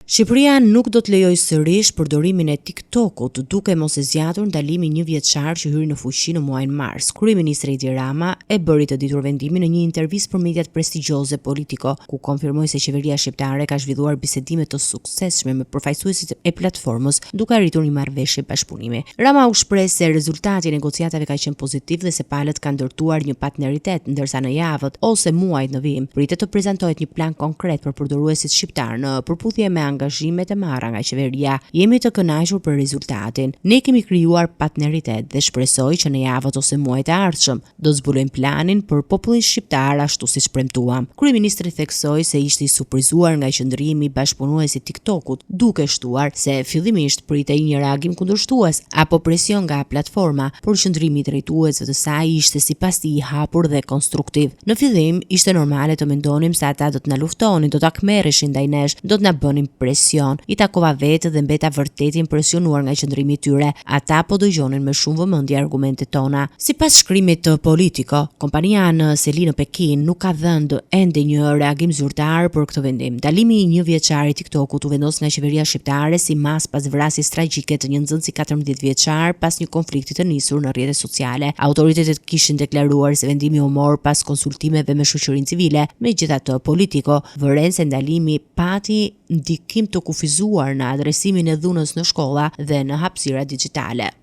Shqipëria nuk do të lejojë sërish përdorimin e TikTokut, duke mos e zgjatur ndalimin 1 vjeçar që hyri në fuqi në muajin mars. Kryeministri Edi Rama e bëri të ditur vendimin në një intervistë për mediat prestigjioze Politico, ku konfirmoi se qeveria shqiptare ka zhvilluar bisedime të suksesshme me përfaqësuesit e platformës, duke arritur një marrëveshje bashkëpunimi. Rama u shpreh se rezultati i negociatave ka qenë pozitiv dhe se palët kanë ndërtuar një partneritet, ndërsa në javët ose muajt në vijim pritet të prezantohet një plan konkret për përdoruesit shqiptar në përputhje me angazhimet e marra nga qeveria. Jemi të kënaqur për rezultatin. Ne kemi krijuar partneritet dhe shpresoj që në javët ose muajt e ardhshëm do zbulojmë planin për popullin shqiptar ashtu siç premtuam. Kryeministri theksoi se ishte i surprizuar nga qëndrimi i bashkëpunuesit TikTokut, duke shtuar se fillimisht pritej një reagim kundërshtues apo presion nga platforma, por qëndrimi i drejtuesve të saj ishte sipas tij i hapur dhe konstruktiv. Në fillim ishte normale të mendonim se ata do të na luftonin, do ta kmerreshin ndaj nesh, do të na bënin presion. I takova vetë dhe mbeta vërtet impresionuar nga qëndrimi i tyre. Ata po dëgjonin me shumë vëmendje argumentet tona. Sipas shkrimit të Politico, kompania në seli në Pekin nuk ka dhënë ende një reagim zyrtar për këtë vendim. Dalimi i 1 vjeçar i TikTokut u vendos nga qeveria shqiptare si mas pas vrasjes tragjike të një nxënësi 14 vjeçar pas një konflikti të nisur në rrjetet sociale. Autoritetet kishin deklaruar se vendimi u mor pas konsultimeve me shoqërinë civile. Megjithatë, Politico vëren se ndalimi pati ndikim të kufizuar në adresimin e dhunës në shkolla dhe në hapësira digjitale.